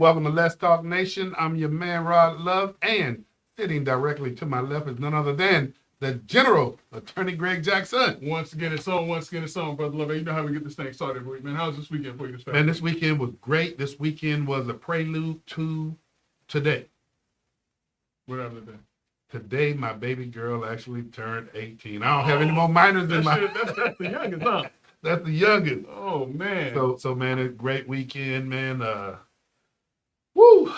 welcome to Let's Talk Nation. I'm your man, Rod Love, and sitting directly to my left is none other than the General Attorney Greg Jackson. Once again, it's on, Brother Love. You know how we get this thing started every week, man. How's this weekend for you? Man, this weekend was great. This weekend was a prelude to today. What happened today? Today, my baby girl actually turned 18. I don't have any more minors in my... That's the youngest, huh? That's the youngest. Oh, man. So man, it's a great weekend, man. Woo!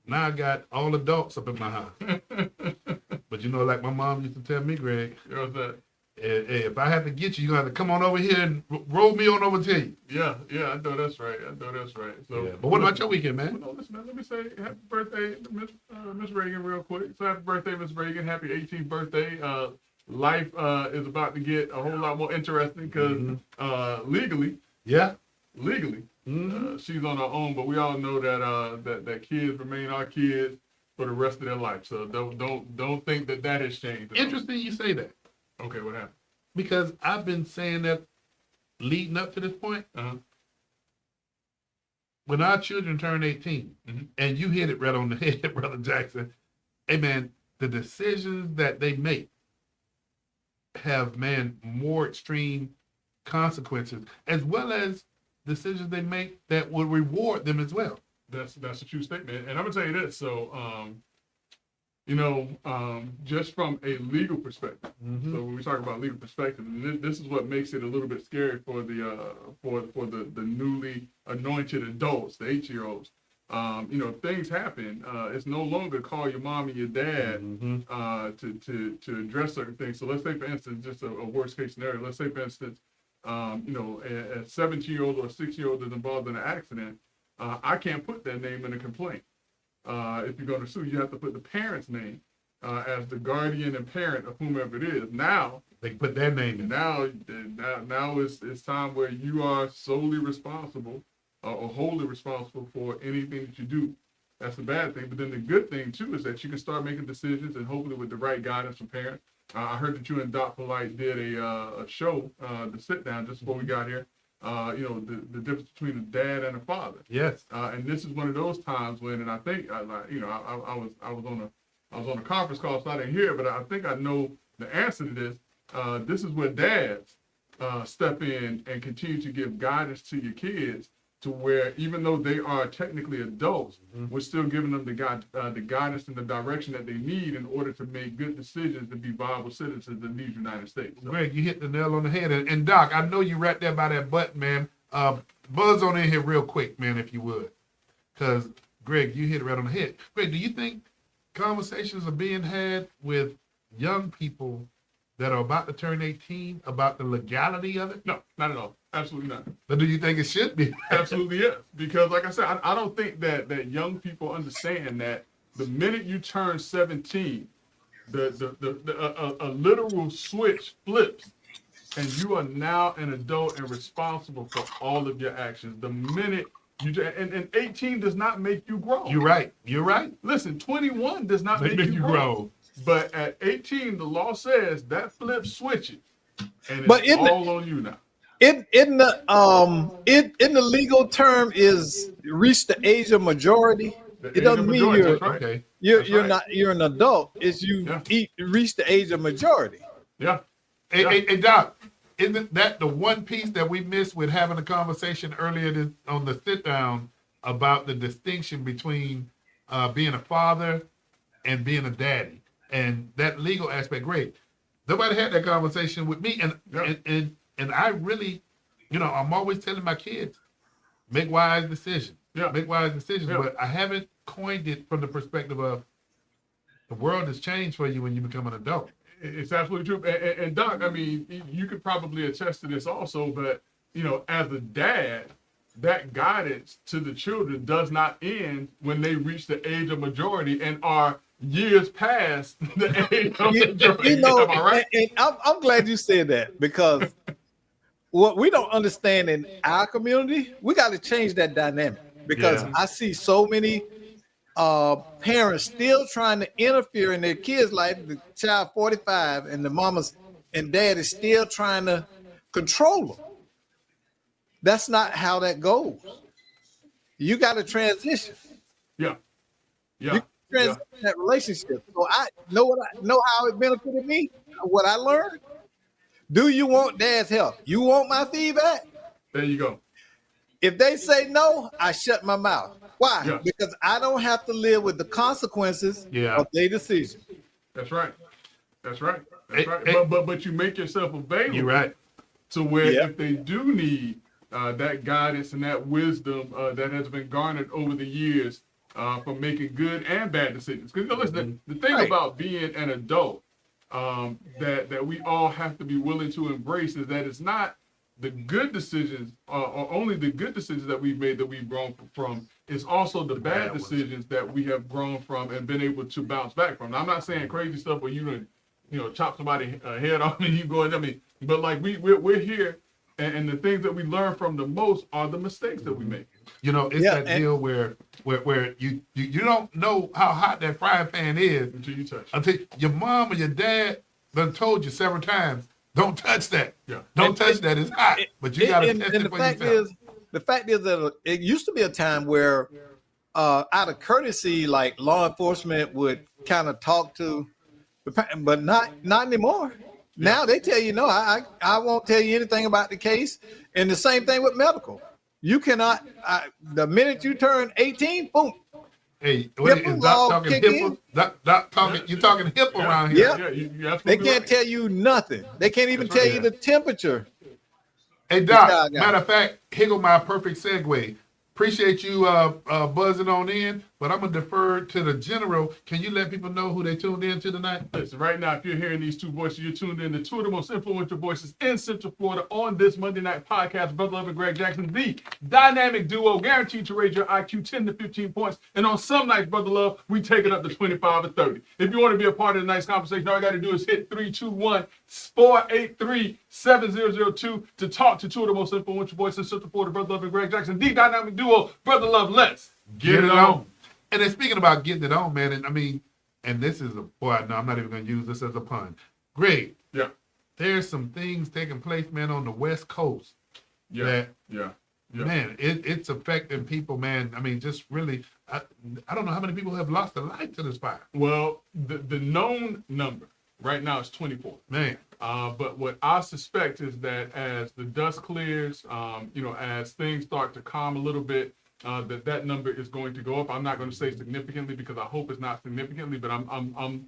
Now I got all adults up in my house. But you know, like my mom used to tell me, Greg, What's that? hey, if I have to get you, you're going to have to come on over here and roll me on over to you. Yeah, I know that's right. So, Yeah. But what about your weekend, man? No, listen, man, let me say happy birthday to Miss Reagan real quick. So happy birthday, Miss Reagan. Happy 18th birthday. Life is about to get a whole lot more interesting because legally, she's on her own. But we all know that kids remain our kids for the rest of their life. So don't think that has changed. Interesting you say that. Okay, what happened? Because I've been saying that leading up to this point. When our children turn 18, and you hit it right on the head, Brother Jackson, hey man, the decisions that they make have, man, more extreme consequences, as well as decisions they make that will reward them as well. That's a true statement. And I'm gonna tell you this. So, just from a legal perspective. So when we talk about legal perspective, this is what makes it a little bit scary for the newly anointed adults, the 8-year-olds. Things happen. It's no longer call your mom and your dad to address certain things. So let's say, for instance, just a worst case scenario. Let's say, for instance, a 17-year-old or a 6-year-old is involved in an accident. I can't put their name in a complaint. If you're going to sue, you have to put the parent's name as the guardian and parent of whomever it is. Now they put their name in. Now it's time where you are solely responsible or wholly responsible for anything that you do. That's a bad thing. But then the good thing too is that you can start making decisions, and hopefully with the right guidance from parents. I heard that you and Doc Polite did a show, the sit down, just before we got here. The difference between a dad and a father. Yes. And this is one of those times when, and I think I was on a conference call, so I didn't hear it, but I think I know the answer to this. This is where dads step in and continue to give guidance to your kids, to where even though they are technically adults, we're still giving them the guidance and the direction that they need in order to make good decisions to be viable citizens in these United States. So. Greg, you hit the nail on the head. And Doc, I know you right there by that button, man. Buzz on in here real quick, man, if you would. Because, Greg, you hit it right on the head. Greg, do you think conversations are being had with young people that are about to turn 18 about the legality of it? No, not at all. Absolutely not. But do you think it should be? Absolutely, yes. Because like I said, I don't think that young people understand that the minute you turn 17, a literal switch flips, and you are now an adult and responsible for all of your actions. The minute and 18 does not make you grow. You're right. Listen, 21 does not make you grow. But at 18, the law says that flip switches, and it's all on you now. In the legal term is reach the age of majority. It doesn't mean you're an adult. It's reach the age of majority. Yeah. Hey, Doc, isn't that the one piece that we missed with having a conversation earlier on the sit down about the distinction between being a father and being a daddy, and that legal aspect? Great. Nobody had that conversation with me, and I really, I'm always telling my kids, make wise decisions. Yeah. Make wise decisions. Yeah. But I haven't coined it from the perspective of the world has changed for you when you become an adult. It's absolutely true. And Doc, I mean, you could probably attest to this also, but, as a dad, that guidance to the children does not end when they reach the age of majority and are years past the age of majority. Am I right? And I'm glad you said that, because what we don't understand in our community, we got to change that dynamic, because I see so many parents still trying to interfere in their kids' life. The child 45 and the mamas and dad is still trying to control them. That's not how that goes. you got to transition. Yeah. Yeah. You transition that relationship. So I know how it benefited me. What I learned. Do you want dad's help? You want my feedback? There you go. If they say no, I shut my mouth. Why? Yeah. Because I don't have to live with the consequences of their decision. That's right. That's right. That's right. Hey, But you make yourself available. You're right. To where if they do need that guidance and that wisdom that has been garnered over the years from making good and bad decisions. Because listen, the thing about being an adult that we all have to be willing to embrace is that it's not the good decisions or only the good decisions that we've made that we've grown from. It's also the bad decisions that we have grown from and been able to bounce back from. Now, I'm not saying crazy stuff where you chop somebody's head off and you go in. I mean, but like we're here, and the things that we learn from the most are the mistakes that we make. It's that deal where you don't know how hot that frying pan is Until you touch. until your mom or your dad done told you several times, don't touch that. Yeah. Don't touch that. It's hot. But you got to test it for yourself. The fact is that it used to be a time where, out of courtesy, like law enforcement would kind of talk to the parent, but not anymore. Now they tell you, no, I won't tell you anything about the case. And the same thing with medical. You cannot, the minute you turn 18, boom. Hey, what is Doc talking hippo? Doc talking, you talking hip around here. Yeah. You They can't tell you nothing. They can't even tell you the temperature. Hey, Doc, matter of fact, here go my perfect segue. Appreciate you buzzing on in, but I'm going to defer to the general. Can you let people know who they tuned in to tonight? Listen, right now, if you're hearing these two voices, you're tuned in to two of the most influential voices in Central Florida on this Monday night podcast, Brother Love and Greg Jackson, the dynamic duo guaranteed to raise your IQ 10 to 15 points. And on some nights, Brother Love, we take it up to 25 or 30. If you want to be a part of the night's conversation, all you got to do is hit 321-483-7002 to talk to two of the most influential voices in Central Florida, Brother Love and Greg Jackson, the dynamic duo, Brother Love. Let's get it on. And then speaking about getting it on, man, and this is I'm not even going to use this as a pun. Greg, Yeah. there's some things taking place, man, on the West Coast. Yeah. Man, it's affecting people, man. I mean, just really, I don't know how many people have lost their life to this fire. Well, the known number right now is 24. Man. But what I suspect is that as the dust clears, as things start to calm a little bit, that number is going to go up. I'm not going to say significantly because I hope it's not significantly, but I'm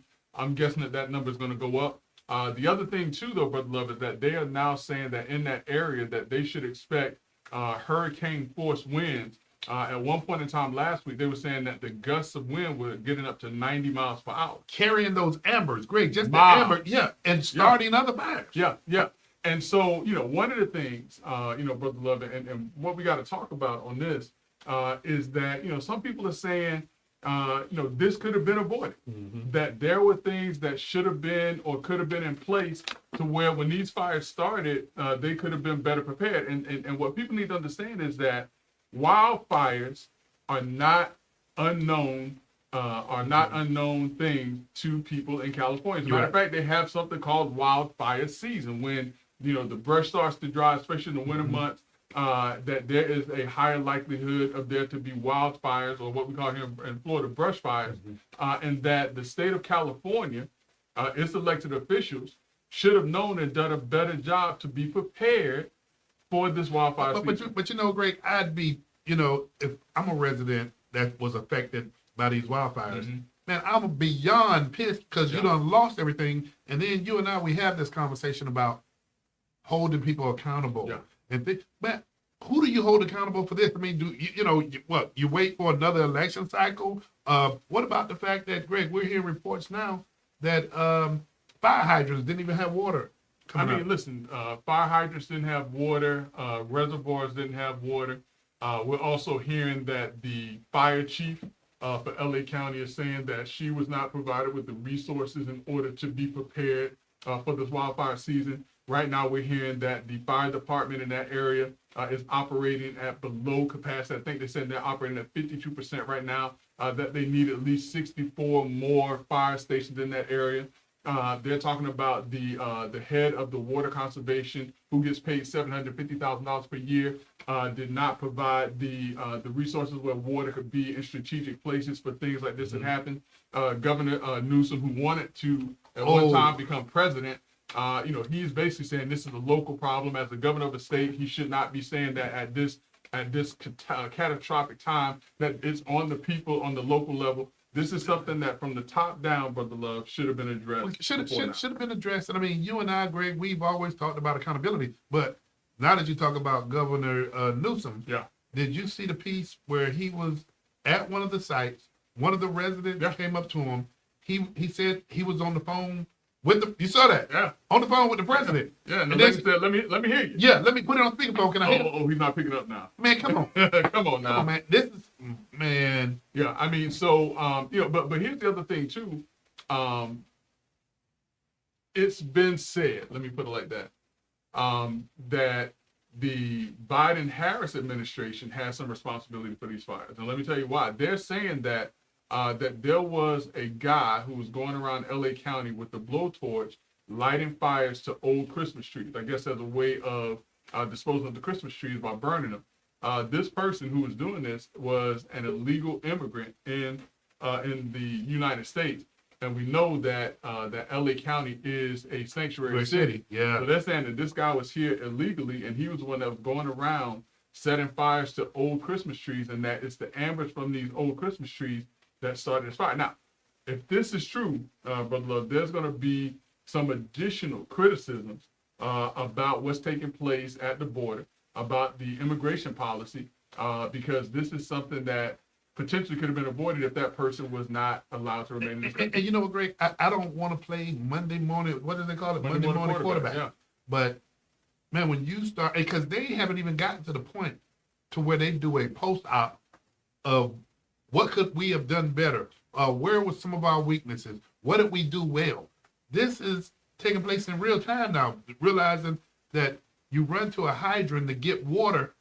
guessing that number is going to go up. The other thing too, though, Brother Love, is that they are now saying that in that area that they should expect hurricane force winds. At one point in time last week, they were saying that the gusts of wind were getting up to 90 miles per hour. Carrying those ambers, Greg, just the Wow. amber, and starting other fires. Yeah. And so, one of the things, Brother Love, and what we got to talk about on this is that, some people are saying, this could have been avoided. Mm-hmm. That there were things that should have been or could have been in place to where when these fires started, they could have been better prepared. And what people need to understand is that wildfires are not unknown things to people in California. As a matter of fact, they have something called wildfire season when, the brush starts to dry, especially in the winter months, that there is a higher likelihood of there to be wildfires, or what we call here in Florida, brush fires, and that the state of California, its elected officials, should have known and done a better job to be prepared for this wildfire season. But Greg, I'd be, if I'm a resident that was affected by these wildfires, man, I'm beyond pissed because you done lost everything. And then you and I, we have this conversation about holding people accountable. Yeah. And man, who do you hold accountable for this? I mean, you wait for another election cycle? What about the fact that, Greg, we're hearing reports now that fire hydrants didn't even have water? Listen, fire hydrants didn't have water, reservoirs didn't have water. We're also hearing that the fire chief for LA County is saying that she was not provided with the resources in order to be prepared for this wildfire season. Right now, we're hearing that the fire department in that area is operating at below capacity. I think they said they're operating at 52% right now, that they need at least 64 more fire stations in that area. They're talking about the head of the water conservation who gets paid $750,000 per year, did not provide the resources where water could be in strategic places for things like this to happen. Governor Newsom, who wanted to at one time become president, he's basically saying this is a local problem. As the governor of a state, he should not be saying that at this catastrophic time, that it's on the people on the local level. This is something that from the top down, Brother Love, should have been addressed. Should have been addressed. And I mean, you and I, Greg, we've always talked about accountability. But now that you talk about Governor Newsom, Yeah. did you see the piece where he was at one of the sites? One of the residents came up to him. He said he was on the phone with the. You saw that? Yeah. On the phone with the president. Yeah. And the lady said, "Let me hear you." Yeah. Let me put it on speakerphone. Can I hear? Oh, he's not picking up now. Man, come on. Come on now. Come on, man. This is man. Yeah, I mean, so but here's the other thing too. It's been said, let me put it like that, that the Biden-Harris administration has some responsibility for these fires, and let me tell you why. They're saying that that there was a guy who was going around LA County with a blowtorch, lighting fires to old Christmas trees. I guess as a way of disposing of the Christmas trees by burning them. This person who was doing this was an illegal immigrant in the United States, and we know that that LA County is a sanctuary city. Yeah. So they're saying that this guy was here illegally, and he was the one that was going around setting fires to old Christmas trees, and that it's the embers from these old Christmas trees that started this fire. Now, if this is true, Brother Love, there's going to be some additional criticisms about what's taking place at the border, about the immigration policy, because this is something that potentially could have been avoided if that person was not allowed to remain in this country. And you know what, Greg? I don't want to play Monday morning. What do they call it? Monday morning quarterback. Yeah. But man, when you start, because they haven't even gotten to the point to where they do a post-op of what could we have done better? Where were some of our weaknesses? What did we do well? This is taking place in real time now, realizing that you run to a hydrant to get water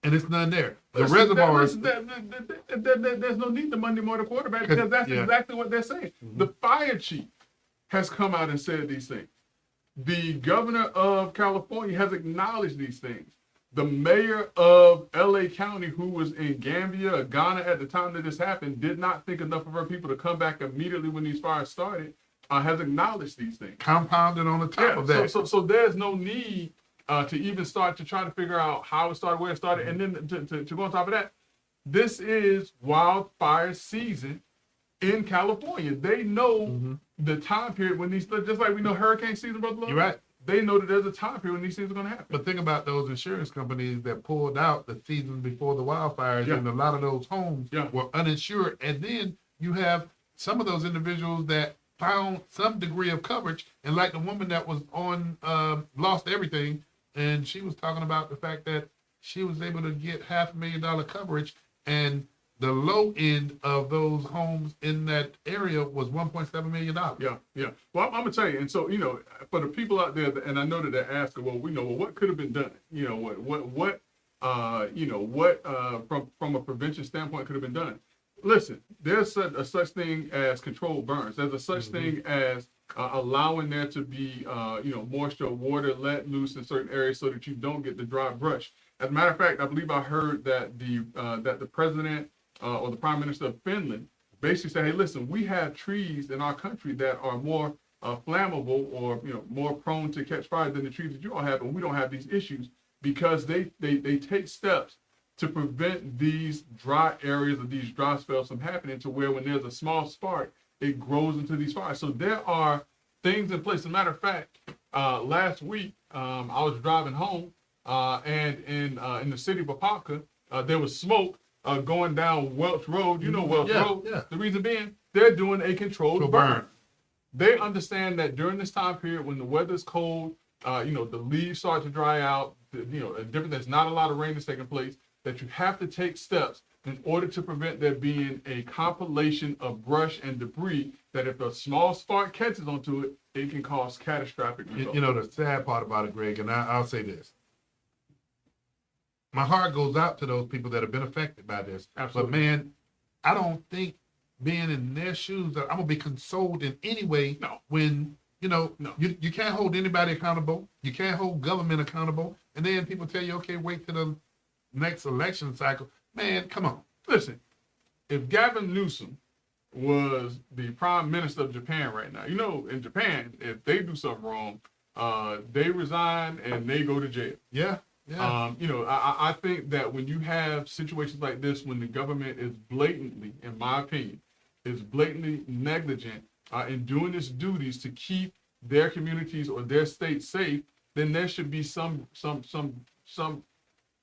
and it's none there. The reservoirs. There's no need to Monday morning quarterback because that's exactly what they're saying. Mm-hmm. The fire chief has come out and said these things. The governor of California has acknowledged these things. The mayor of LA County, who was in Gambia or Ghana at the time that this happened, did not think enough of her people to come back immediately when these fires started, has acknowledged these things. Compounded on the top of that. So there's no need to even start to try to figure out how it started, where it started, and then to go on top of that, this is wildfire season in California. They know the time period when these, just like we know hurricane season, Brother Love. You're right. They know that there's a time period when these things are going to happen. But think about those insurance companies that pulled out the season before the wildfires, and a lot of those homes were uninsured. And then you have some of those individuals that found some degree of coverage, and like the woman that was on lost everything, and she was talking about the fact that she was able to get $500,000 coverage, and the low end of those homes in that area was $1.7 million. Yeah. Well, I'm gonna tell you, and so for the people out there, and I know that they're asking, well, what could have been done? What from a prevention standpoint could have been done? Listen, there's a such thing as controlled burns. There's a such thing as allowing there to be moisture, water let loose in certain areas so that you don't get the dry brush. As a matter of fact, I believe I heard that the president or the prime minister of Finland basically said, hey, listen, we have trees in our country that are more flammable or more prone to catch fire than the trees that you all have, and we don't have these issues because they take steps to prevent these dry areas or these dry spells from happening, to where when there's a small spark, it grows into these fires. So there are things in place. As a matter of fact, last week I was driving home, and in the city of Apopka, there was smoke going down Welch Road. You know Welch Road. Yeah. The reason being, they're doing a controlled burn. They understand that during this time period when the weather's cold, the leaves start to dry out, there's not a lot of rain that's taking place, that you have to take steps in order to prevent there being a compilation of brush and debris that if a small spark catches onto it, it can cause catastrophic results. The sad part about it, Greg, and I'll say this. My heart goes out to those people that have been affected by this. Absolutely. But man, I don't think being in their shoes, I'm going to be consoled in any way when You know, No. you can't hold anybody accountable. You can't hold government accountable. And then people tell you, okay, wait till the next election cycle. Man, come on. Listen, if Gavin Newsom was the prime minister of Japan right now, you know, in Japan, if they do something wrong, they resign and they go to jail. Yeah. Yeah. You know, I think that when you have situations like this, when the government is blatantly, in my opinion, is blatantly negligent in doing its duties to keep their communities or their state safe, then there should be some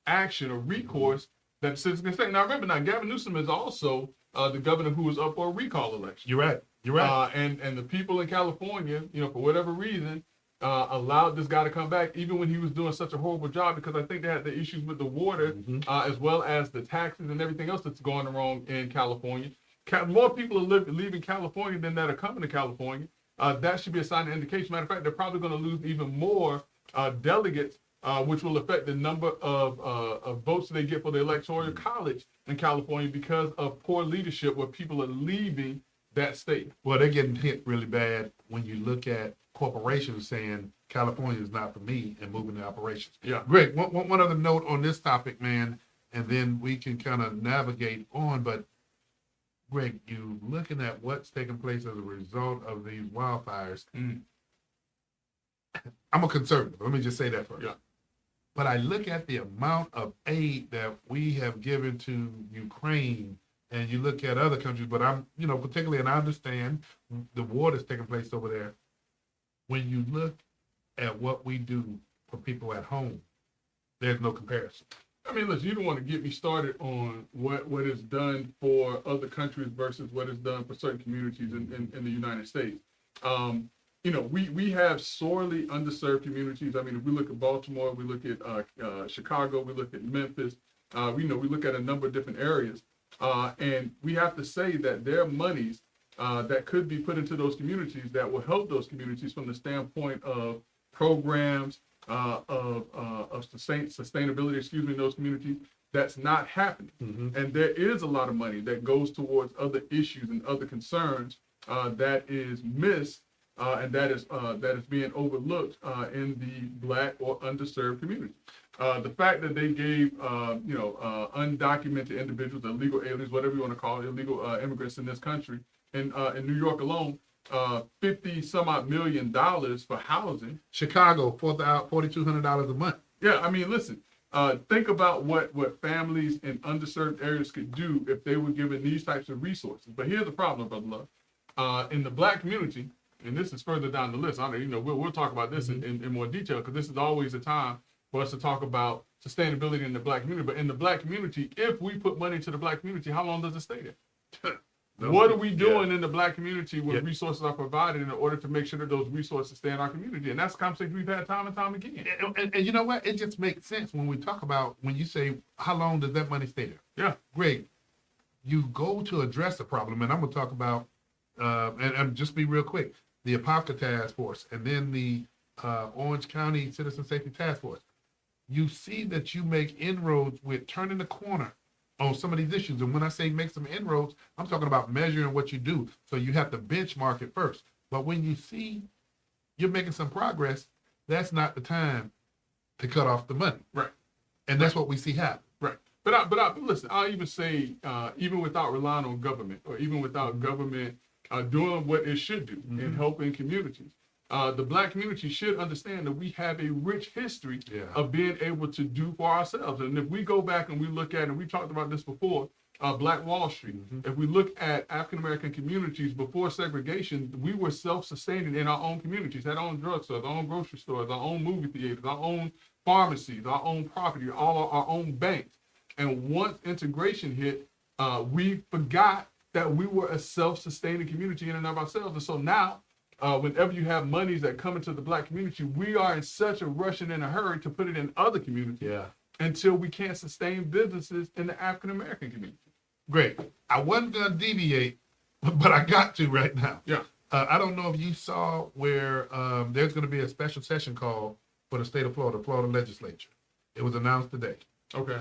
action or recourse that citizens can take. Now remember, Gavin Newsom is also the governor who was up for a recall election. You're right. You're right. And the people in California, you know, for whatever reason, allowed this guy to come back, even when he was doing such a horrible job, because I think they had the issues with the water, as well as the taxes and everything else that's going wrong in California. More people are leaving California than that are coming to California. That should be a sign of indication. Matter of fact, they're probably going to lose even more delegates, which will affect the number of votes they get for the electoral college in California because of poor leadership, where people are leaving that state. Well, they're getting hit really bad when you look at corporations saying California is not for me and moving the operations. Yeah. Greg, one other note on this topic, man, and then we can kind of navigate on. But Greg, you looking at what's taking place as a result of these wildfires. I'm a conservative. Let me just say that first. Yeah. But I look at the amount of aid that we have given to Ukraine, and you look at other countries, but I'm, you know, particularly, and I understand the war that's taking place over there. When you look at what we do for people at home, there's no comparison. I mean, listen, you don't want to get me started on what is done for other countries versus what is done for certain communities in the United States. You know, we have sorely underserved communities. I mean, if we look at Baltimore, we look at Chicago, we look at Memphis, we look at a number of different areas. And we have to say that there are monies that could be put into those communities that will help those communities from the standpoint of programs, of sustainability, in those communities. That's not happening. And there is a lot of money that goes towards other issues and other concerns that is missed and that is being overlooked in the Black or underserved community. The fact that they gave undocumented individuals, illegal aliens, whatever you want to call it, illegal immigrants in this country, in New York alone, $50 some odd million for housing. Chicago, $4,200 a month. Yeah, I mean, listen. Think about what families in underserved areas could do if they were given these types of resources. But here's the problem, Brother Love. In the Black community, and this is further down the list. We'll talk about this in more detail, because this is always a time for us to talk about sustainability in the Black community. But in the Black community, if we put money into the Black community, how long does it stay there? What are we doing in the Black community when resources are provided in order to make sure that those resources stay in our community? And that's a conversation we've had time and time again. And you know what? It just makes sense when we talk about, when you say, how long does that money stay there? Yeah. Greg, you go to address the problem, and I'm going to talk about, and just be real quick, the Apopka Task Force, and then the Orange County Citizen Safety Task Force. You see that you make inroads with turning the corner on some of these issues. And when I say make some inroads, I'm talking about measuring what you do. So you have to benchmark it first. But when you see you're making some progress, that's not the time to cut off the money. Right. And that's what we see happen. Right. But listen, I'll even say, even without relying on government, or even without government doing what it should do in helping communities, the Black community should understand that we have a rich history of being able to do for ourselves. And if we go back and we look at, and we talked about this before, Black Wall Street, if we look at African-American communities before segregation, we were self-sustaining in our own communities, had our own drugstores, our own grocery stores, our own movie theaters, our own pharmacies, our own property, all our own banks. And once integration hit, we forgot that we were a self-sustaining community in and of ourselves. And so now, whenever you have monies that come into the Black community, we are in such a rush and in a hurry to put it in other communities until we can't sustain businesses in the African-American community. Great. I wasn't going to deviate, but I got to right now. Yeah. I don't know if you saw where there's going to be a special session called for the state of Florida, Florida legislature. It was announced today. Okay.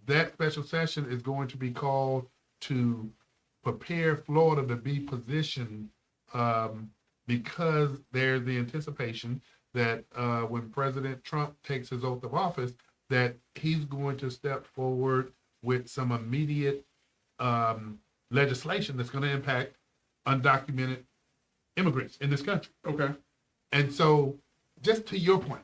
That special session is going to be called to prepare Florida to be positioned because there's the anticipation that when President Trump takes his oath of office, that he's going to step forward with some immediate legislation that's going to impact undocumented immigrants in this country. Okay. And so, just to your point,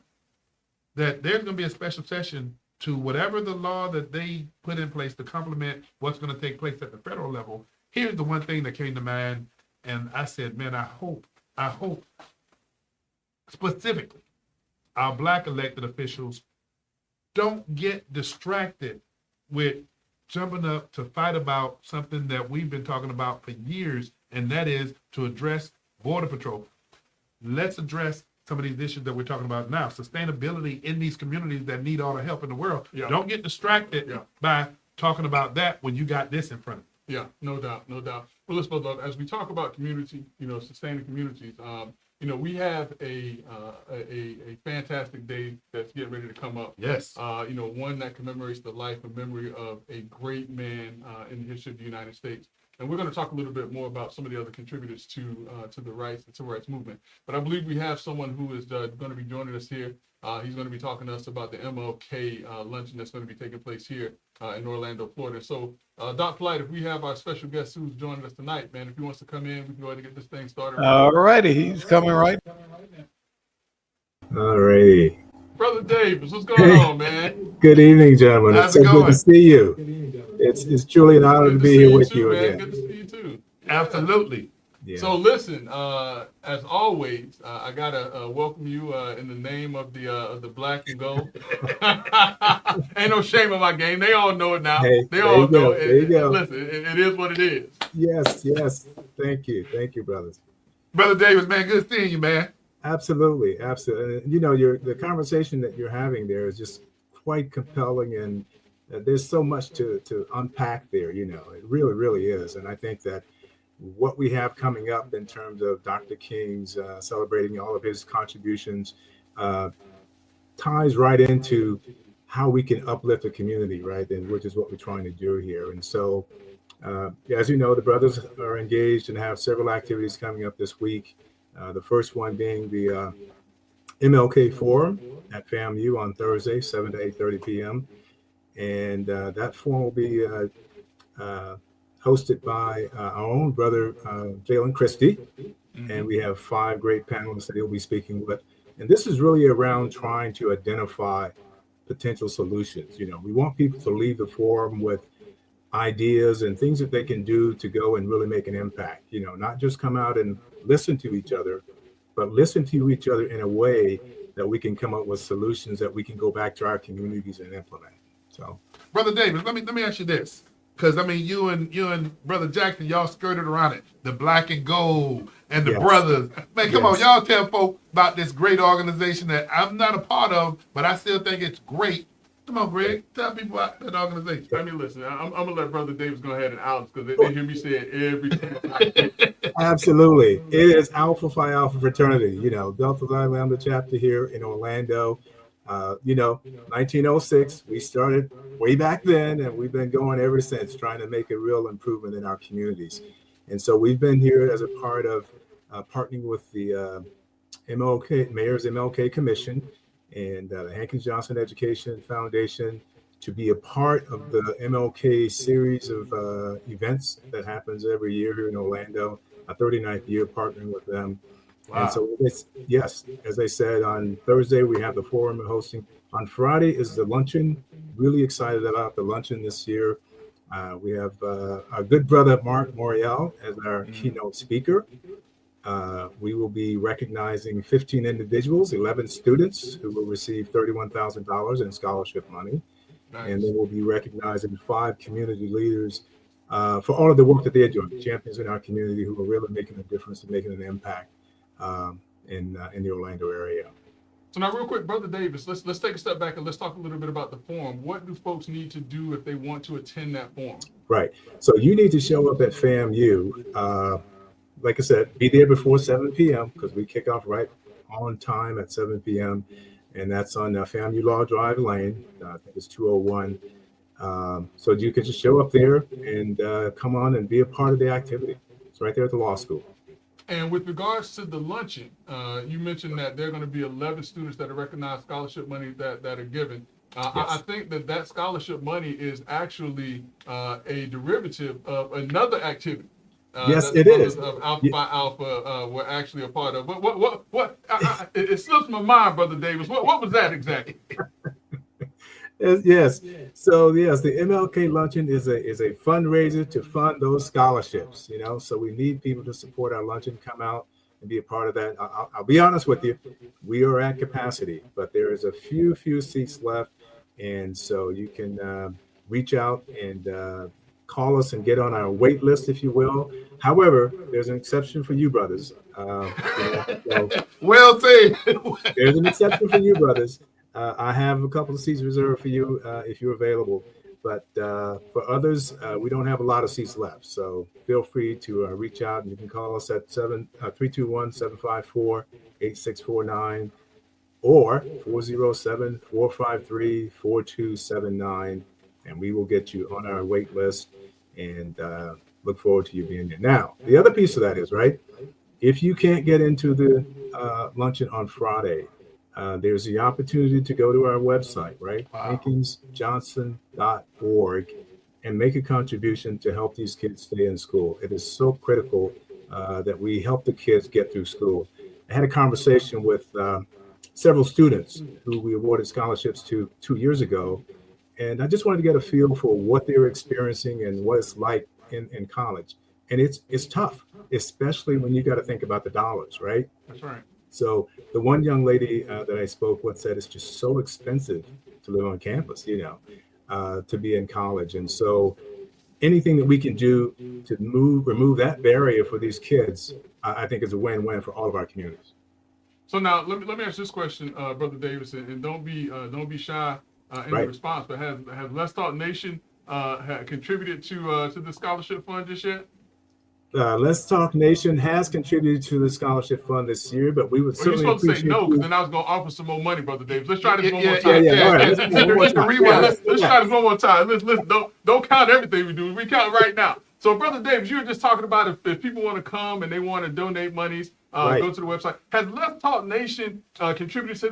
that there's going to be a special session to whatever the law that they put in place to complement what's going to take place at the federal level. Here's the one thing that came to mind, and I said, man, I hope specifically our Black elected officials don't get distracted with jumping up to fight about something that we've been talking about for years, and that is to address Border Patrol. Let's address some of these issues that we're talking about now. Sustainability in these communities that need all the help in the world. Yeah. Don't get distracted by talking about that when you got this in front of you. Yeah, no doubt, no doubt. Well, listen, brother, as we talk about community, sustaining communities, we have a fantastic day that's getting ready to come up. Yes. One that commemorates the life and memory of a great man in the history of the United States. And we're going to talk a little bit more about some of the other contributors to the rights and civil rights movement. But I believe we have someone who is going to be joining us here. He's going to be talking to us about the MLK luncheon that's going to be taking place here in Orlando, Florida. So, Doc Polite, if we have our special guest who's joining us tonight, man, if he wants to come in, we can go ahead and get this thing started. All righty, he's coming right. All righty. Brother Davis, what's going on, man? Good evening, gentlemen. How's It's it so good going? to see you. It's truly an honor to be here with you man. again. Good to see you too. Absolutely. Yeah. So listen, as always, I gotta welcome you in the name of the Black and Gold. Ain't no shame in my game. They all know it now. Hey, they there all you go. know it. There you go. Listen, it is what it is. Yes. Thank you, brothers. Brother Davis, man, good seeing you, man. Absolutely. And, the conversation that you're having there is just quite compelling, and there's so much to unpack there. It really, really is. And I think that what we have coming up in terms of Dr. King's celebrating all of his contributions ties right into how we can uplift the community, right? And which is what we're trying to do here. And so, as you know, the brothers are engaged and have several activities coming up this week. The first one being the MLK Forum at FAMU on Thursday, 7 to 8:30 p.m. And that forum will be hosted by our own brother, Jalen Christie. Mm-hmm. And we have 5 great panelists that he'll be speaking with. And this is really around trying to identify potential solutions. We want people to leave the forum with ideas and things that they can do to go and really make an impact. Not just come out and listen to each other, but listen to each other in a way that we can come up with solutions that we can go back to our communities and implement. So, Brother Davis, let me ask you this. Because you and Brother Jackson, y'all skirted around it. The Black and Gold and the brothers. Man, come on, y'all tell folk about this great organization that I'm not a part of, but I still think it's great. Come on, Greg, tell people about that organization. I mean, listen, I'm gonna let Brother Davis go ahead and Alex, because they hear me say it every time. Absolutely. It is Alpha Phi Alpha Fraternity, Delta Phi Lambda chapter here in Orlando. 1906, we started way back then, and we've been going ever since, trying to make a real improvement in our communities. And so we've been here as a part of partnering with the Mayor's MLK Commission and the Hankins Johnson Education Foundation to be a part of the MLK series of events that happens every year here in Orlando, a 39th year partnering with them. Wow. And so as I said, on Thursday, we have the forum hosting. On Friday is the luncheon. Really excited about the luncheon this year. We have our good brother, Mark Morial, as our keynote speaker. We will be recognizing 15 individuals, 11 students who will receive $31,000 in scholarship money. Nice. And then we'll be recognizing 5 community leaders for all of the work that they're doing, champions in our community who are really making a difference and making an impact in the Orlando area. So now, real quick, Brother Davis, let's take a step back and let's talk a little bit about the forum. What do folks need to do if they want to attend that forum? Right. So you need to show up at FAMU. Like I said, be there before 7 p.m. because we kick off right on time at 7 p.m. And that's on FAMU Law Drive Lane. I think it's 201. So you can just show up there and come on and be a part of the activity. It's right there at the law school. And with regards to the luncheon, you mentioned that there are going to be 11 students that are recognized scholarship money that are given. I think that scholarship money is actually a derivative of another activity. Yes, that the it is. brothers of Alpha Phi Alpha were actually a part of. What? It slips my mind, Brother Davis. What was that exactly? Yes. So yes, the MLK luncheon is a fundraiser to fund those scholarships. You know, so we need people to support our luncheon, come out and be a part of that. I'll be honest with you, we are at capacity, but there is a few seats left, and so you can reach out and call us and get on our wait list, if you will. However, there's an exception for you, brothers. So Well said. there's an exception for you, brothers. I have a couple of seats reserved for you if you're available. But for others, we don't have a lot of seats left. So feel free to reach out, and you can call us at 321-754-8649 or 407-453-4279. And we will get you on our wait list and look forward to you being there. Now, the other piece of that is, right, if you can't get into the luncheon on Friday, there's the opportunity to go to our website, right? Wow. HankinsJohnson.org, and make a contribution to help these kids stay in school. It is so critical that we help the kids get through school. I had a conversation with several students who we awarded scholarships to 2 years ago, and I just wanted to get a feel for what they're experiencing and what it's like in college. And it's tough, especially when you got to think about the dollars, right? That's right. So the one young lady that I spoke with said it's just so expensive to live on campus, you know, to be in college. And so anything that we can do to remove that barrier for these kids, I think is a win-win for all of our communities. So now let me ask this question, Brother Davis, and don't be shy in the response. But has Let's Talk Nation contributed to the scholarship fund just yet? Let's Talk Nation has contributed to the scholarship fund this year, but we would Well, you're certainly supposed to say appreciate no, because you. then I was going to offer some more money, Brother Davis. Let's try this one more time. All right. Let's try this one more time. Let's don't count everything we do. We count right now. So, Brother Davis, you were just talking about if people want to come and they want to donate monies, go to the website. Has Let's Talk Nation contributed to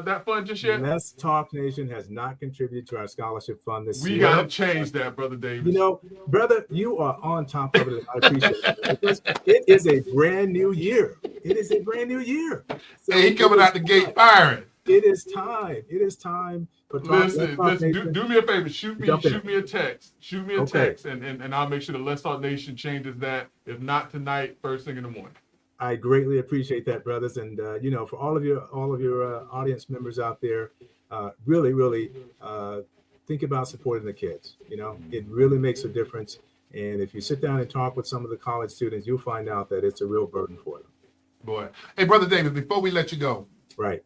that fund just yet? Let's Talk Nation has not contributed to our scholarship fund this year. We got to change that, Brother Davis. You know, brother, you are on top of it. I appreciate it because it is a brand new year. It is a brand new year. So Hey, he coming out the gate firing. It is time. It is time for Listen, do me a favor. Shoot me a text. Shoot me a Okay. text, and I'll make sure the Let's Talk Nation changes that. If not tonight, first thing in the morning. I greatly appreciate that, brothers, and you know, for all of your audience members out there, really think about supporting the kids. You know, it really makes a difference. And if you sit down and talk with some of the college students, you'll find out that it's a real burden for them. Boy. Hey, Brother David, before we let you go, Right.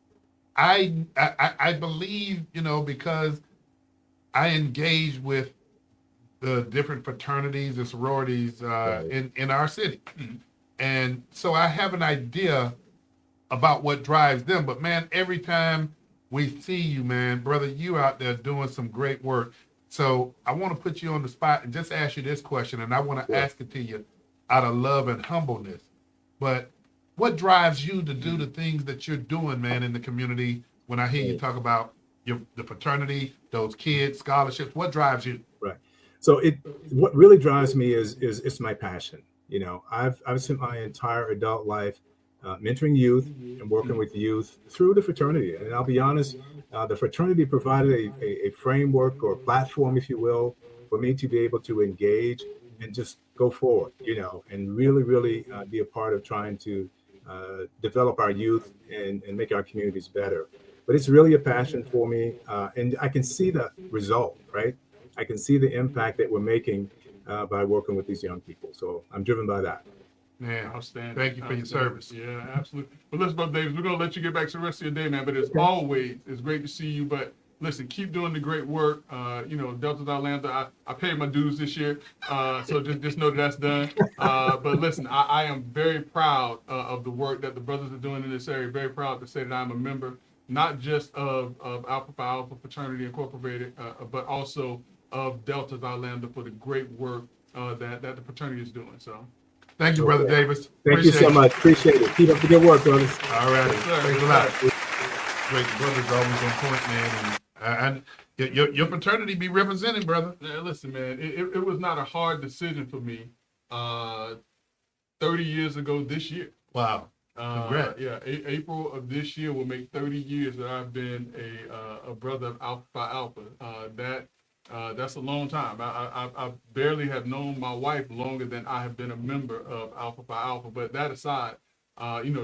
I believe, you know, because I engage with the different fraternities and sororities in our city. And so I have an idea about what drives them. But, man, every time we see you, man, brother, you out there doing some great work. So I want to put you on the spot and just ask you this question, and I want to ask it to you out of love and humbleness. But what drives you to do the things that you're doing, man, in the community? When I hear you talk about the fraternity, those kids, scholarships, what drives you? Right. So what really drives me is it's my passion. You know, I've spent my entire adult life mentoring youth and working with youth through the fraternity. And I'll be honest, the fraternity provided a framework or a platform, if you will, for me to be able to engage and just go forward, you know, and really be a part of trying to develop our youth and make our communities better. But it's really a passion for me. And I can see the result, right? I can see the impact that we're making by working with these young people. So I'm driven by that. Man, Outstanding. thank you for your service. Yeah, absolutely. Well, listen, Brother Davis, we're going to let you get back to the rest of your day, man. But as always, it's great to see you. But listen, keep doing the great work. You know, Delta Tau Lambda, I paid my dues this year. So just know that's done. But listen, I am very proud of the work that the brothers are doing in this area. Very proud to say that I'm a member, not just of Alpha Phi Alpha Fraternity Incorporated, but also of Delta Tau Lambda for the great work that the fraternity is doing. So Thank you, Brother Okay. Davis. Thank you so much. Appreciate it. Keep up the good work, brothers. All right. Yes, sir. Thanks a lot. Great. Brother's always on point, man. And your fraternity be representing, brother. Yeah, listen, man, it was not a hard decision for me 30 years ago this year. Wow. Congrats. Yeah, April of this year will make 30 years that I've been a brother of Alpha Phi Alpha. That's a long time. I barely have known my wife longer than I have been a member of Alpha Phi Alpha. But that aside,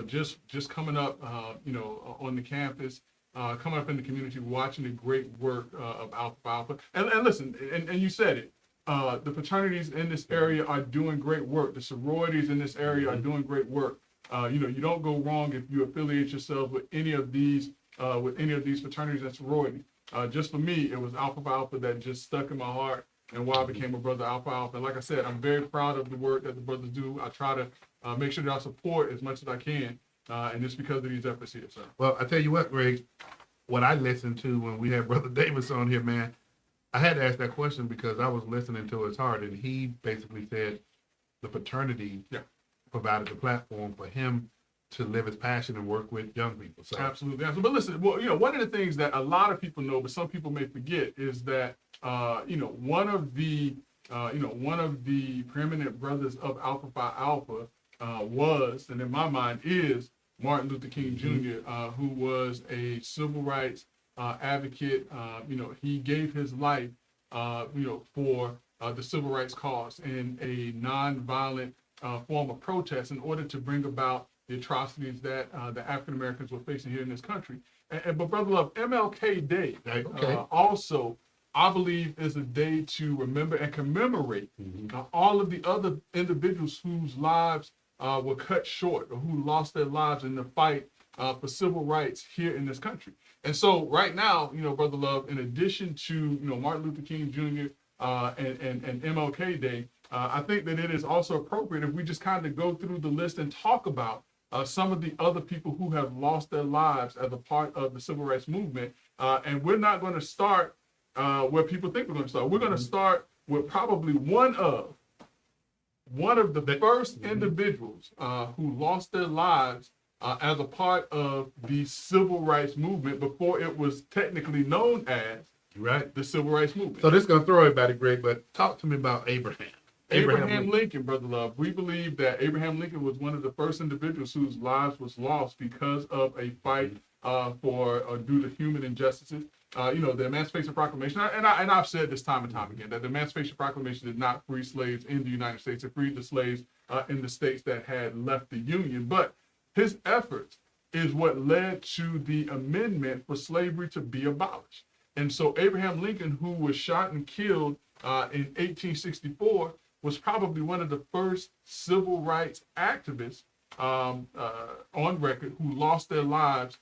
just coming up, on the campus, coming up in the community, watching the great work of Alpha Phi Alpha. And listen, and you said it. The fraternities in this area are doing great work. The sororities in this area are doing great work. You don't go wrong if you affiliate yourself with any of these fraternities and sororities. Just for me, it was Alpha Phi Alpha that just stuck in my heart, and why I became a brother Alpha Alpha. And like I said, I'm very proud of the work that the brothers do. I try to make sure that I support as much as I can, and it's because of these efforts here. So, Well, I tell you what, Greg, what I listened to when we had Brother Davis on here, man, I had to ask that question because I was listening to his heart, and he basically said the fraternity provided the platform for him to live his passion and work with young people. So absolutely. But listen, one of the things that a lot of people know, but some people may forget, is that one of the preeminent brothers of Alpha Phi Alpha was, and in my mind is, Martin Luther King Jr., who was a civil rights advocate. He gave his life, for the civil rights cause in a nonviolent form of protest in order to bring about the atrocities that the African Americans were facing here in this country. But Brother Love, MLK Day also, I believe, is a day to remember and commemorate all of the other individuals whose lives were cut short or who lost their lives in the fight for civil rights here in this country. And so right now, Brother Love, in addition to, Martin Luther King Jr. And MLK Day, I think that it is also appropriate if we just kind of go through the list and talk about some of the other people who have lost their lives as a part of the civil rights movement. And we're not going to start where people think we're going to start. We're going to start with probably one of the first individuals who lost their lives as a part of the civil rights movement before it was technically known as the civil rights movement. So this is going to throw everybody, Greg, but talk to me about Abraham. Abraham Lincoln, Brother Love. We believe that Abraham Lincoln was one of the first individuals whose lives was lost because of a fight due to human injustices. The Emancipation Proclamation, and I've said this time and time again, that the Emancipation Proclamation did not free slaves in the United States. It freed the slaves in the states that had left the Union. But his efforts is what led to the amendment for slavery to be abolished. And so Abraham Lincoln, who was shot and killed in 1864, was probably one of the first civil rights activists on record who lost their lives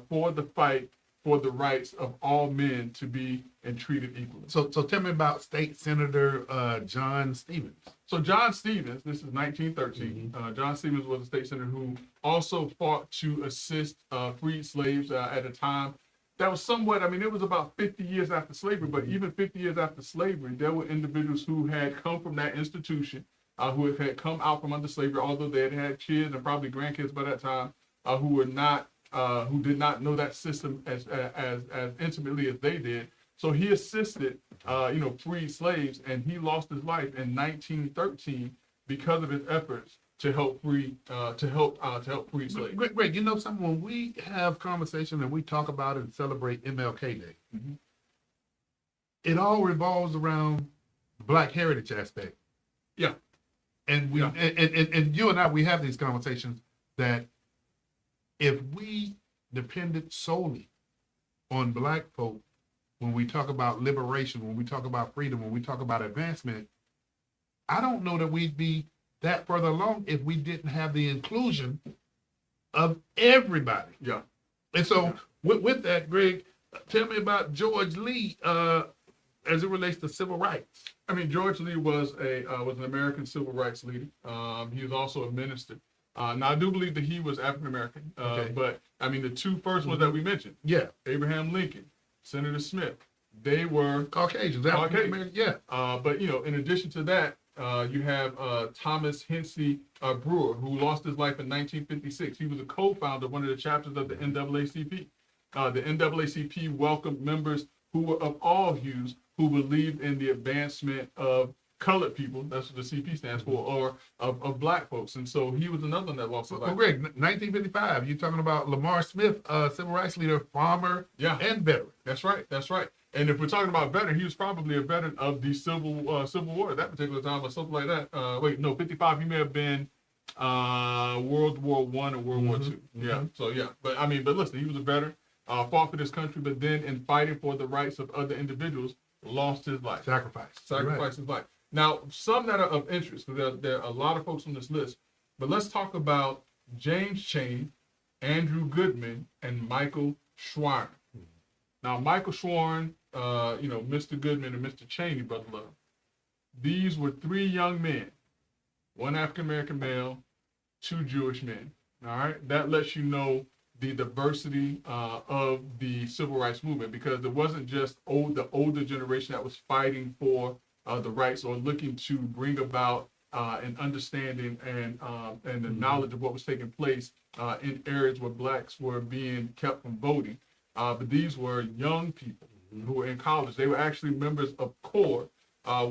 for the fight for the rights of all men to be and treated equally. So tell me about State Senator John Stevens. So John Stevens, this is 1913. John Stevens was a state senator who also fought to assist freed slaves at a time that was somewhat, it was about 50 years after slavery, but even 50 years after slavery, there were individuals who had come from that institution, who had come out from under slavery, although they had had kids and probably grandkids by that time, who did not know that system as intimately as they did. So he assisted, freed slaves, and he lost his life in 1913 because of his efforts to help free slaves. Greg, you know something? When we have conversation and we talk about and celebrate MLK Day, it all revolves around the Black heritage aspect. Yeah. And and you and I, we have these conversations that if we depended solely on Black folk when we talk about liberation, when we talk about freedom, when we talk about advancement, I don't know that we'd be that further along if we didn't have the inclusion of everybody. Yeah. And so with that, Greg, tell me about George Lee as it relates to civil rights. George Lee was an American civil rights leader. He was also a minister. Now, I do believe that he was African American, but the two first ones that we mentioned, Abraham Lincoln, Senator Smith, they were Caucasians, African American, but in addition to that, You have Thomas Hensey Brewer, who lost his life in 1956. He was a co-founder of one of the chapters of the NAACP. The NAACP welcomed members who were of all hues, who believed in the advancement of colored people, that's what the CP stands for, or of black folks. And so he was another one that lost his Well, life. Greg, 1955, you're talking about Lamar Smith, civil rights leader, farmer, Yeah. and veteran. That's right. That's right. And if we're talking about veteran, he was probably a veteran of the Civil War at that particular time, or something like that. 55. He may have been World War I or World War II. Yeah. So yeah, but listen, he was a veteran, fought for this country, but then in fighting for the rights of other individuals, lost his life. Sacrificed His life. Now, some that are of interest, there are a lot of folks on this list, but let's talk about James Chaney, Andrew Goodman, and Michael Schwerin. Now, Michael Schwerin, Mr. Goodman and Mr. Chaney, Brother Love, these were three young men, one African-American male, two Jewish men. All right, that lets you know the diversity of the civil rights movement, because it wasn't just the older generation that was fighting for the rights or looking to bring about an understanding and the knowledge of what was taking place in areas where blacks were being kept from voting. But these were young people who were in college. They were actually members of CORE,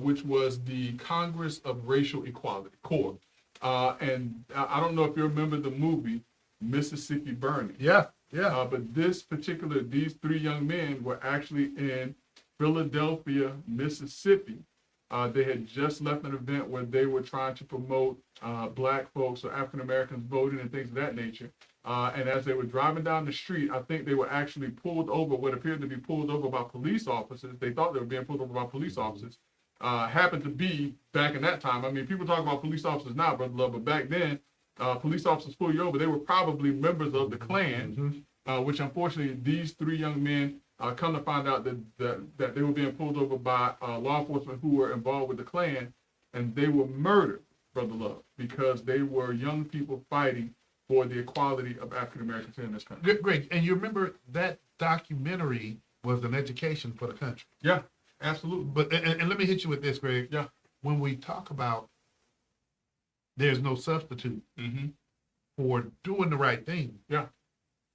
which was the Congress of Racial Equality, CORE. And I don't know if you remember the movie Mississippi Burning. Yeah. But these three young men were actually in Philadelphia, Mississippi. They had just left an event where they were trying to promote black folks or African Americans voting and things of that nature. And as they were driving down the street, I think they were actually pulled over, what appeared to be pulled over by police officers. They thought they were being pulled over by police officers. Happened to be, back in that time, people talk about police officers now, Brother Love, but back then, police officers pull you over. They were probably members of the Klan, which unfortunately these three young men come to find out that they were being pulled over by law enforcement who were involved with the Klan, and they were murdered, Brother Love, because they were young people fighting for the equality of African Americans in this country. Great. And you remember that documentary was an education for the country. Yeah, absolutely. But and let me hit you with this, Greg. Yeah. When we talk about there's no substitute for doing the right thing. Yeah.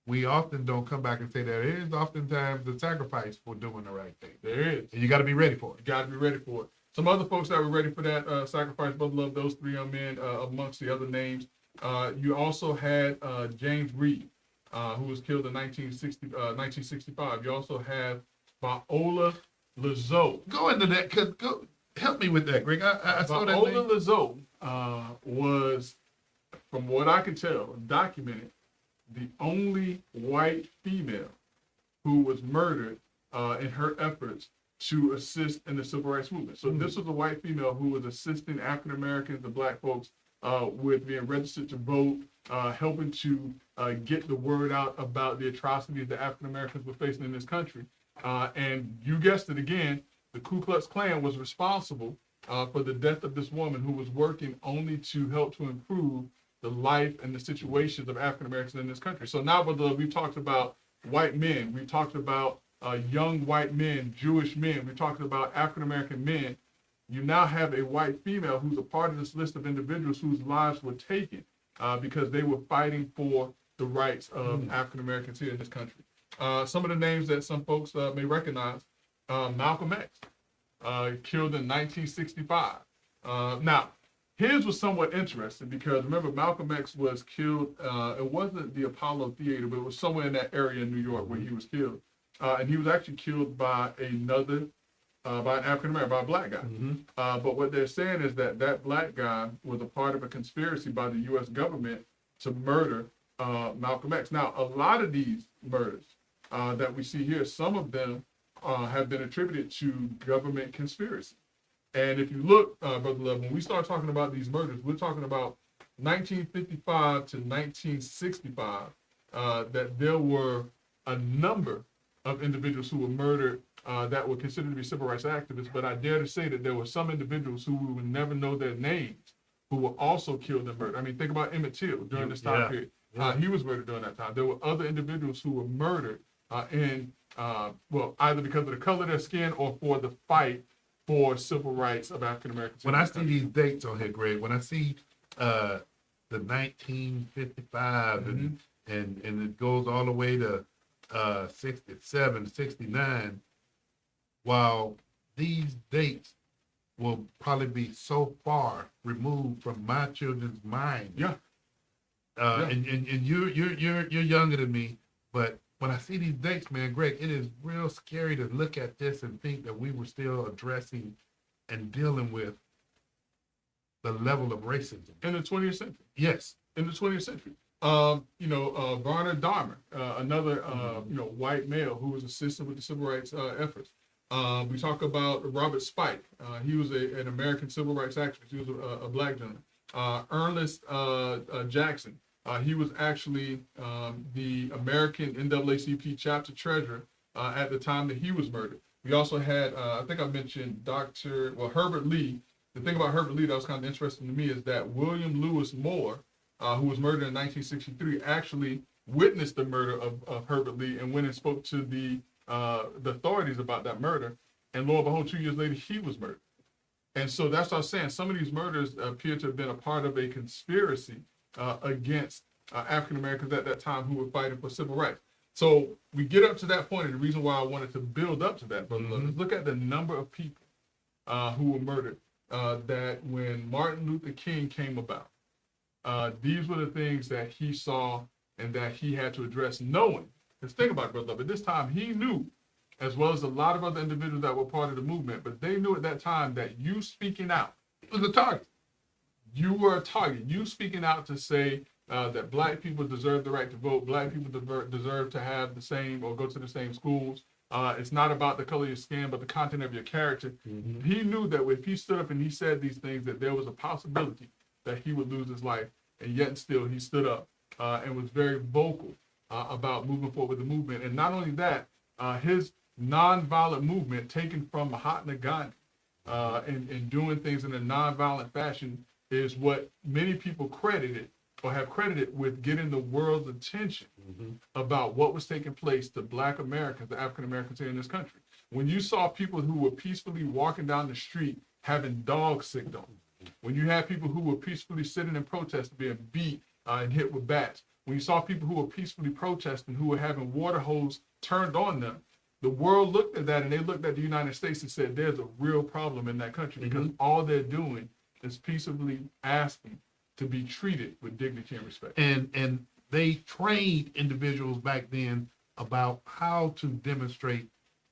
We often don't come back and say there is oftentimes a sacrifice for doing the right thing. There is. And you got to be ready for it. You got to be ready for it. Some other folks that were ready for that sacrifice, Brother Love, those three young men, amongst the other names. You also had James Reed, who was killed in 1965. You also have Viola Lizotte. Go into that, help me with that, Greg. I saw that Viola name. Lizotte was, from what I can tell, documented, the only white female who was murdered in her efforts to assist in the civil rights movement. So this was a white female who was assisting African Americans and black folks with being registered to vote, helping to get the word out about the atrocities that African Americans were facing in this country. And you guessed it again, the Ku Klux Klan was responsible for the death of this woman who was working only to help to improve the life and the situations of African Americans in this country. So now, Brother, we've talked about white men, we've talked about young white men, Jewish men, we've talked about African American men. You now have a white female who's a part of this list of individuals whose lives were taken because they were fighting for the rights of African Americans here in this country. Some of the names that some folks may recognize, Malcolm X, killed in 1965. Now, his was somewhat interesting because remember, Malcolm X was killed, it wasn't the Apollo Theater, but it was somewhere in that area in New York where he was killed. And he was actually killed by an African American, by a black guy. But what they're saying is that black guy was a part of a conspiracy by the U.S. government to murder Malcolm X. Now, a lot of these murders that we see here, some of them have been attributed to government conspiracy. And if you look, Brother Love, when we start talking about these murders, we're talking about 1955 to 1965, that there were a number of individuals who were murdered that were considered to be civil rights activists. But I dare to say that there were some individuals who we would never know their names who were also killed and murdered. I mean, think about Emmett Till during this time period. He was murdered during that time. There were other individuals who were murdered either because of the color of their skin or for the fight for civil rights of African Americans. When I see these dates on here, Greg, when I see the 1955 and it goes all the way to 67, 69, while these dates will probably be so far removed from my children's mind. Yeah. And you're younger than me, but when I see these dates, man, Greg, it is real scary to look at this and think that we were still addressing and dealing with the level of racism in the 20th century. Yes. In the 20th century. Varner Dahmer, another, white male who was assistant with the civil rights efforts. We talk about Robert Spike. He was an American civil rights activist. He was a black gentleman. Ernest Jackson. He was actually the American NAACP chapter treasurer at the time that he was murdered. We also had, I think I mentioned Herbert Lee. The thing about Herbert Lee that was kind of interesting to me is that William Lewis Moore, who was murdered in 1963, actually witnessed the murder of Herbert Lee and went and spoke to the authorities about that murder. And lo and behold, 2 years later, he was murdered. And so that's what I was saying. Some of these murders appear to have been a part of a conspiracy against African Americans at that time who were fighting for civil rights. So we get up to that point, and the reason why I wanted to build up to that, but look at the number of people who were murdered. That when Martin Luther King came about, these were the things that he saw and that he had to address, knowing. Let's think about it, Brother Love. At this time, he knew, as well as a lot of other individuals that were part of the movement, but they knew at that time that you speaking out was a target. You were a target. You speaking out to say that black people deserve the right to vote, black people deserve to have the same or go to the same schools. It's not about the color of your skin, but the content of your character. He knew that if he stood up and he said these things, that there was a possibility that he would lose his life, and yet still he stood up and was very vocal about moving forward with the movement. And not only that, his nonviolent movement taken from Mahatma Gandhi and doing things in a nonviolent fashion is what many people credited or have credited with getting the world's attention about what was taking place to Black Americans, the African Americans here in this country. When you saw people who were peacefully walking down the street having dogs sicked on them, when you had people who were peacefully sitting in protest being beat and hit with bats, when you saw people who were peacefully protesting who were having water hose turned on them, the world looked at that and they looked at the United States and said, there's a real problem in that country because all they're doing is peaceably asking to be treated with dignity and respect. And they trained individuals back then about how to demonstrate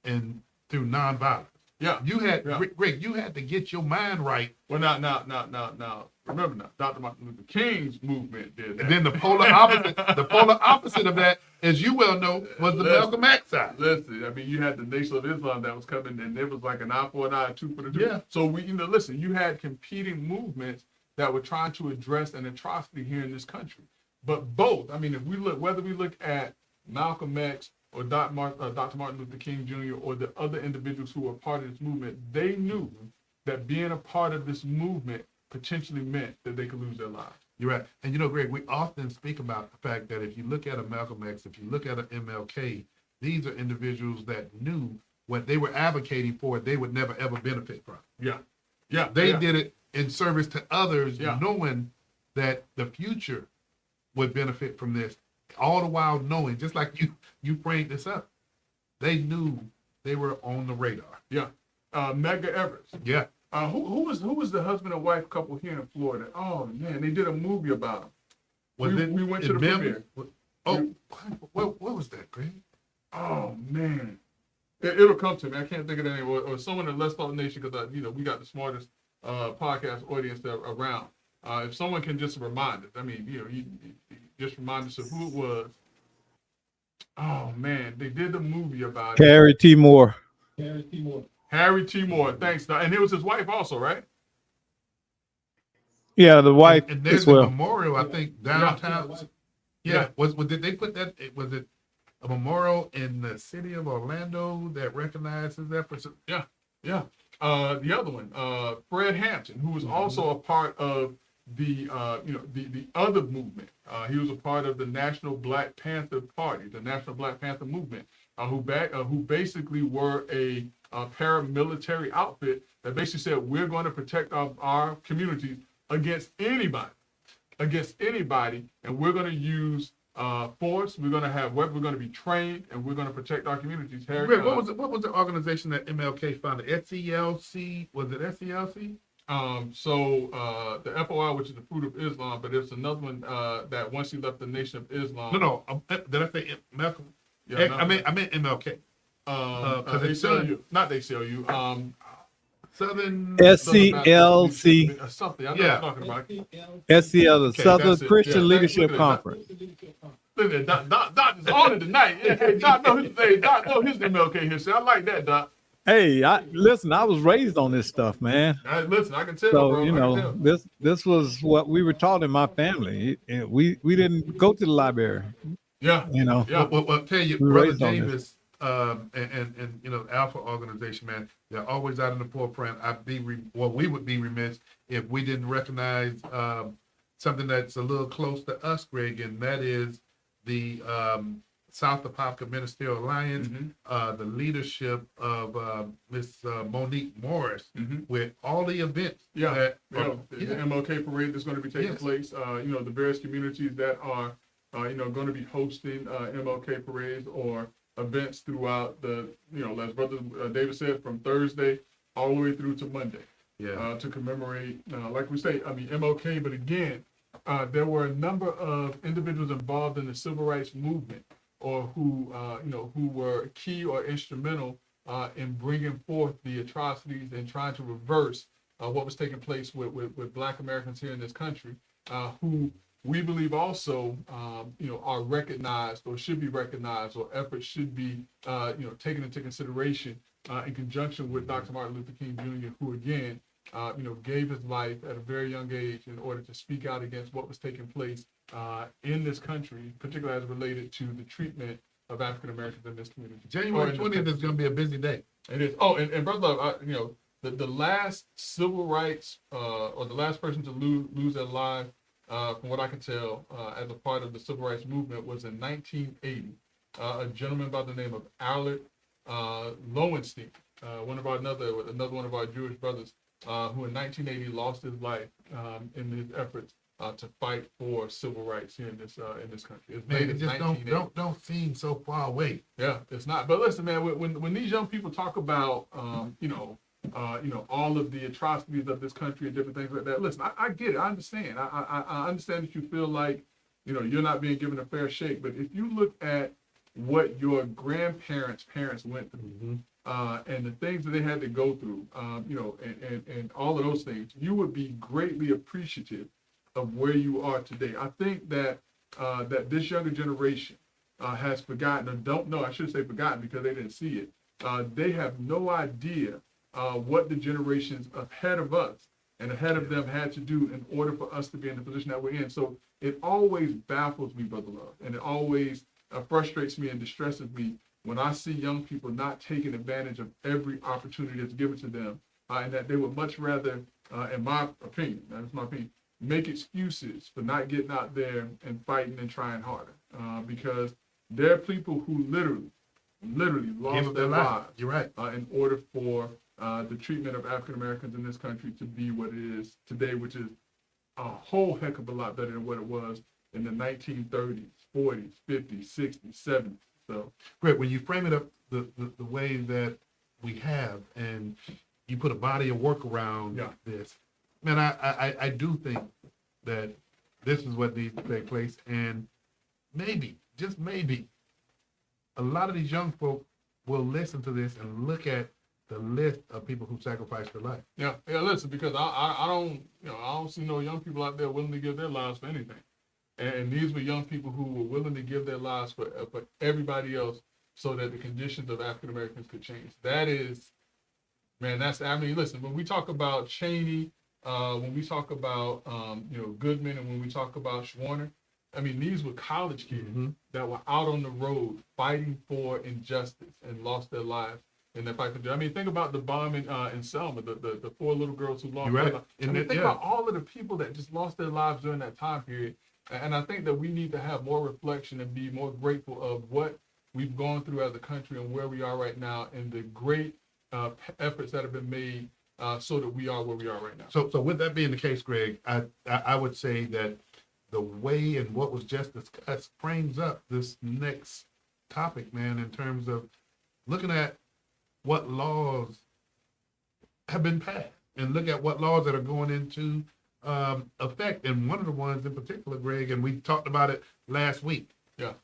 and through nonviolence. Yeah. You had, Greg, you had to get your mind right. Well, now, remember now, Dr. Martin Luther King's movement did that. And then the polar opposite of that, as you well know, was the Malcolm X side. Listen, I mean, you had the Nation of Islam that was coming, and it was like an eye for an eye, two for the two. Yeah. So listen, you had competing movements that were trying to address an atrocity here in this country. But both, I mean, whether we look at Malcolm X or Dr. Martin Luther King Jr. or the other individuals who were part of this movement, they knew that being a part of this movement potentially meant that they could lose their lives. You're right. And Greg, we often speak about the fact that if you look at a Malcolm X, if you look at an MLK, these are individuals that knew what they were advocating for, they would never ever benefit from. Yeah. They did it in service to others, knowing that the future would benefit from this, all the while knowing, just like you framed this up, they knew they were on the radar. Yeah. Medgar Evers. Yeah. Who was the husband and wife couple here in Florida? Oh man, they did a movie about them. We went to the premiere. What was that, Greg? Oh man, it'll come to me. I can't think of the name. Or someone in Let's Talk Nation, because we got the smartest podcast audience there around. If someone can just remind us, I mean, you just remind us of who it was. Oh man, they did the movie about Harry T. Moore. Harry T. Moore, thanks. And it was his wife also, right? Yeah, the wife and there's as well. a memorial, I think, downtown. Yeah. Did they put that? Was it a memorial in the city of Orlando that recognized his efforts? Yeah. The other one, Fred Hampton, who was also a part of the the other movement. He was a part of the National Black Panther Party, the National Black Panther movement, who basically were a paramilitary outfit that basically said we're going to protect our communities against anybody, and we're going to use force. We're going to have weapons. We're going to be trained, and we're going to protect our communities. Rick, what was the organization that MLK founded? SELC? Was it SELC? The FOI, which is the Fruit of Islam, but there's another one that once he left the Nation of Islam. No. Did I say Malcolm? Yeah, I meant MLK. They sell you, not they sell you. Southern SCLC. Something. I know what I'm talking about. SCL, the Okay, Southern that's it. Christian Yeah, Leadership look at that. Conference. Look at that. Doc is on it tonight. Hey, Doc know his MLK history. I like that, Doc. Hey, listen, I was raised on this stuff, man. Listen, I can tell, So, bro. you I can know, tell. this was what we were taught in my family. We didn't go to the library, Yeah. you know. Yeah. Well, tell you, We Brother raised on Davis, and you know, the Alpha organization, man, they're always out in the forefront. We would be remiss if we didn't recognize something that's a little close to us, Greg, and that is the South Apopka Ministerial Alliance, the leadership of Miss Monique Morris, with all the events. The Yeah. MLK parade that's going to be taking Yes. place. The various communities that are, going to be hosting MLK parades or events throughout the, as Brother David said, from Thursday all the way through to Monday. Yeah. To commemorate, like we say, MLK. But again, there were a number of individuals involved in the civil rights movement, or who were key or instrumental in bringing forth the atrocities and trying to reverse what was taking place with Black Americans here in this country, who we believe also, are recognized or should be recognized, or efforts should be, taken into consideration in conjunction with Dr. Martin Luther King Jr., who again, gave his life at a very young age in order to speak out against what was taking place in this country, particularly as related to the treatment of African Americans in this community. January 20th is going to be a busy day. It is. Oh, and Brother Love, the last civil rights or the last person to lose their life, from what I can tell, as a part of the civil rights movement was in 1980. A gentleman by the name of Alec Lowenstein, another one of our Jewish brothers, who in 1980 lost his life in his efforts to fight for civil rights here in this country. It's Man, made it in just 1980. don't seem so far away. Yeah, it's not. But listen, man, when these young people talk about, all of the atrocities of this country and different things like that, listen, I get it. I understand. I understand that you feel like, you're not being given a fair shake. But if you look at what your grandparents' parents went through, and the things that they had to go through, and all of those things, you would be greatly appreciative of where you are today. I think that that this younger generation has forgotten, or don't know, I should say forgotten because they didn't see it. They have no idea what the generations ahead of us and ahead of them had to do in order for us to be in the position that we're in. So it always baffles me, Brother Love, and it always frustrates me and distresses me when I see young people not taking advantage of every opportunity that's given to them, and that they would much rather, in my opinion, make excuses for not getting out there and fighting and trying harder, because there are people who literally lost their lives. You're right. In order for the treatment of African Americans in this country to be what it is today, which is a whole heck of a lot better than what it was in the 1930s, 40s, 50s, 60s, 70s. So, Great. When you frame it up the way that we have, and you put a body of work around this, man, I do think that this is what needs to take place. And maybe, just maybe, a lot of these young folk will listen to this and look at the list of people who sacrificed their life. Yeah. Listen, because I don't see no young people out there willing to give their lives for anything. And these were young people who were willing to give their lives for everybody else, so that the conditions of African Americans could change. That is, man, listen, when we talk about Cheney, when we talk about, Goodman, and when we talk about Schwerner, these were college kids that were out on the road fighting for injustice and lost their lives in that fight for justice. I mean, think about the bombing in Selma, the 4 little girls who lost You're right. their lives. And I mean, it- think yeah. about all of the people that just lost their lives during that time period. And I think that we need to have more reflection and be more grateful of what we've gone through as a country and where we are right now, and the great efforts that have been made so that we are where we are right now. So with that being the case, Greg, I would say that the way and what was just discussed frames up this next topic, man, in terms of looking at what laws have been passed and look at what laws that are going into effect. And one of the ones in particular, Greg, and we talked about it last week, Yeah.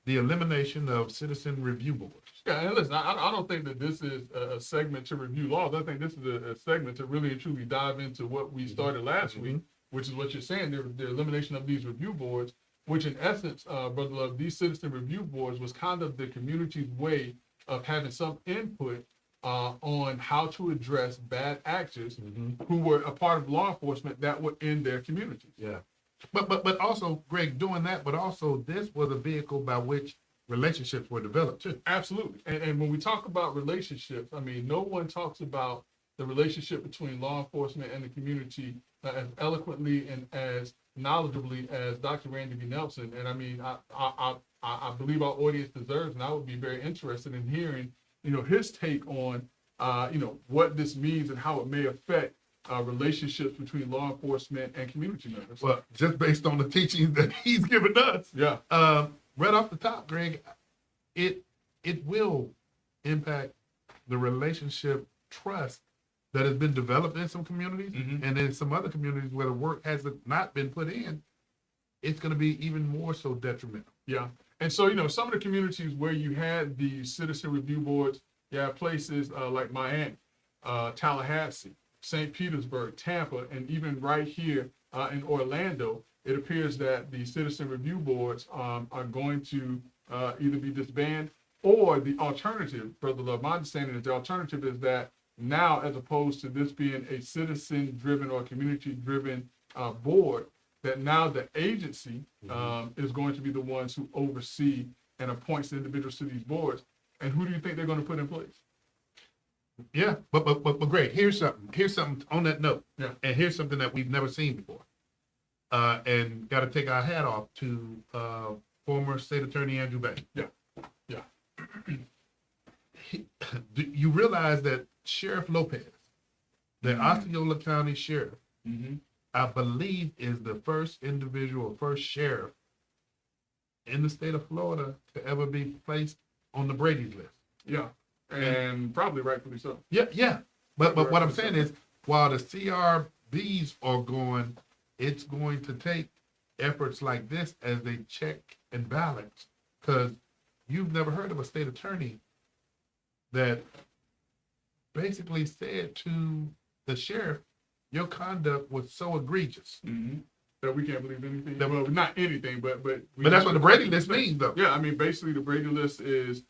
the elimination of citizen review boards. Yeah, and listen, I don't think that this is a segment to review laws. I think this is a segment to really and truly dive into what we started last week, which is what you're saying, the elimination of these review boards, which in essence, Brother Love, these citizen review boards was kind of the community's way of having some input on how to address bad actors who were a part of law enforcement that were in their communities. Yeah. But also, Greg, doing that, but also this was a vehicle by which relationships were developed too. Absolutely. And when we talk about relationships, I mean, no one talks about the relationship between law enforcement and the community as eloquently and as knowledgeably as Dr. Randy B. Nelson. And I mean, I believe our audience deserves, and I would be very interested in hearing, his take on, what this means and how it may affect relationships between law enforcement and community members. Well, just based on the teachings that he's given us, Yeah. right off the top, Greg, it will impact the relationship trust that has been developed in some communities, and in some other communities where the work has not been put in, it's going to be even more so detrimental. Yeah. And so, some of the communities where you had the citizen review boards, you have places like Miami, Tallahassee, St. Petersburg, Tampa, and even right here in Orlando, it appears that the citizen review boards are going to either be disbanded or the alternative, Brother Love, my understanding is the alternative is that now, as opposed to this being a citizen-driven or community-driven board, that now the agency is going to be the ones who oversee and appoints the individuals to these boards. And who do you think they're going to put in place? Yeah, but Greg, here's something on that note. Yeah. And here's something that we've never seen before. And got to take our hat off to former State Attorney Andrew Bain. Yeah. Yeah. You realize that Sheriff Lopez, the Osceola County Sheriff, I believe is the first individual, first sheriff in the state of Florida to ever be placed on the Brady's list. Yeah. And probably rightfully so. Yeah. But what I'm saying is, while the CRBs are going, it's going to take efforts like this as they check and balance. Because you've never heard of a state attorney that basically said to the sheriff, your conduct was so egregious. That we can't believe anything. Well, not anything, but But that's what the Brady list means, though. Yeah, I mean, basically, the Brady list is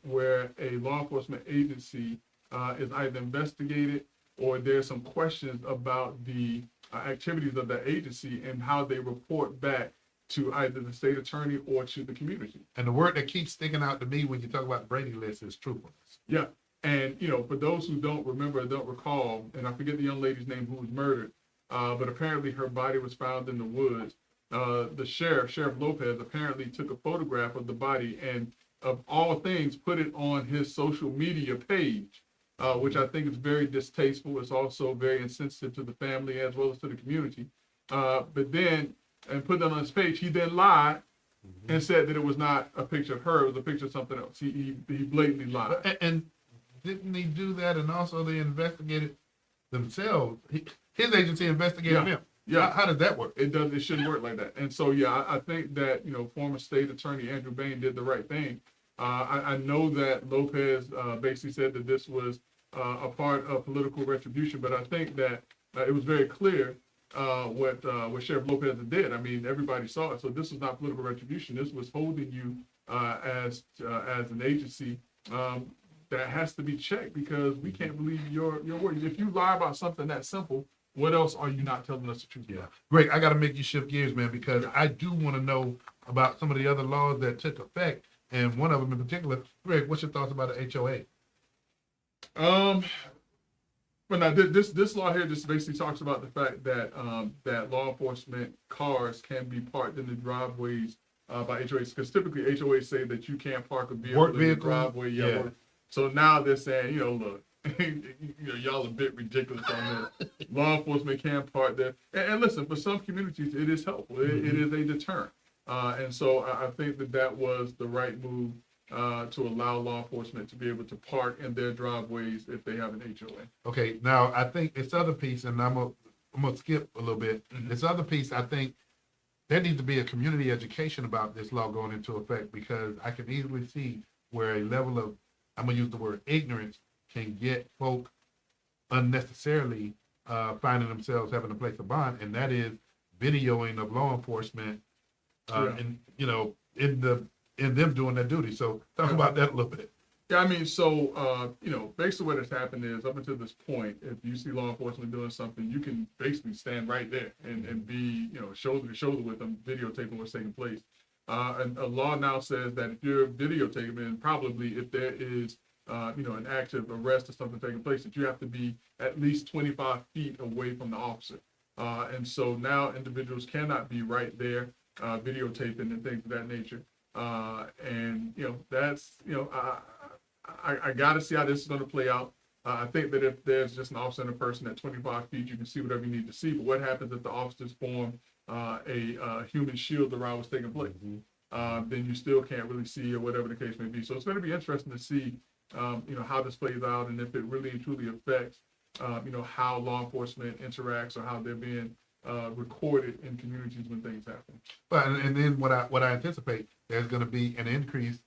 where a law enforcement agency is either investigated or there's some questions about the activities of that agency and how they report back to either the state attorney or to the community. And the word that keeps sticking out to me when you talk about the Brady list is truthfulness. Yeah. And, for those who don't remember or don't recall, and I forget the young lady's name who was murdered, but apparently her body was found in the woods. The Sheriff Lopez, apparently took a photograph of the body and, of all things, put it on his social media page, which I think is very distasteful. It's also very insensitive to the family as well as to the community. But then, and put that on his page, he then lied and said that it was not a picture of her, it was a picture of something else. He blatantly lied. And didn't he do that? And also they investigated themselves. His agency investigated him. Yeah. How does that work? It shouldn't work like that. And so, yeah, I think that, former state attorney Andrew Bain did the right thing. I know that Lopez basically said that this was a part of political retribution, but I think that it was very clear what Sheriff Lopez did. I mean, everybody saw it. So this was not political retribution. This was holding you as an agency that has to be checked, because we can't believe your word. If you lie about something that simple, what else are you not telling us the truth about? Greg, I got to make you shift gears, man, because I do want to know about some of the other laws that took effect and one of them in particular. Greg, what's your thoughts about the HOA? But now this law here just basically talks about the fact that that law enforcement cars can be parked in the driveways by HOAs, because typically HOAs say that you can't park a vehicle Work in the vehicle? driveway. Yeah. So now they're saying, look, y'all a bit ridiculous on this. Law enforcement can park there, and listen, for some communities it is helpful. It is a deterrent, and so I think that was the right move. To allow law enforcement to be able to park in their driveways if they have an HOA. Okay, now I think this other piece, and I'm gonna skip a little bit. This other piece, I think there needs to be a community education about this law going into effect, because I can easily see where a level of, I'm gonna use the word ignorance, can get folk unnecessarily finding themselves having to place a bond, and that is videoing of law enforcement, and in them doing their duty. So talk about that a little bit. Yeah, I mean, so, basically what has happened is up until this point, if you see law enforcement doing something, you can basically stand right there and be, shoulder to shoulder with them, videotaping what's taking place. And a law now says that if you're videotaping, probably if there is, an active arrest or something taking place, that you have to be at least 25 feet away from the officer. And so now individuals cannot be right there videotaping and things of that nature. That's, I got to see how this is going to play out. I think that if there's just an officer and a person at 25 feet, you can see whatever you need to see. But what happens if the officers form a human shield around what's taking place? Then you still can't really see, or whatever the case may be. So it's going to be interesting to see, how this plays out, and if it really and truly affects, how law enforcement interacts, or how they're being recorded in communities when things happen. But and then what I anticipate, there's going to be an increase